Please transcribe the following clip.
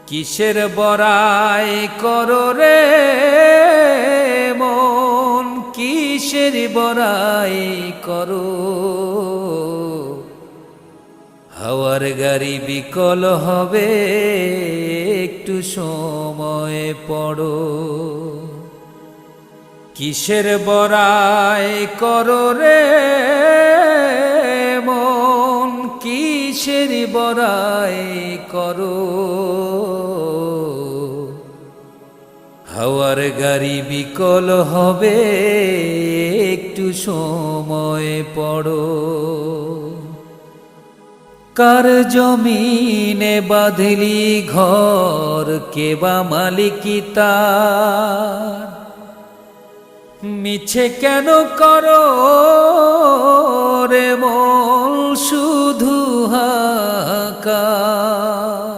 কিসের বড়াই করো রে মন, কিসের বড়াই করো। হাওয়ার গাড়ি বিকল হবে, একটু সময় পড়ো। কিসের বড়াই করো রে মন, কিসের বড়াই করো। হাওয়ার গাড়ি বিকল হবে, একটু সময় পড়ো। কার জমিনে বাঁধলি ঘর, কে বা মালিকি তার। মিছে কেন করো রে মন শুধু হাহাকার।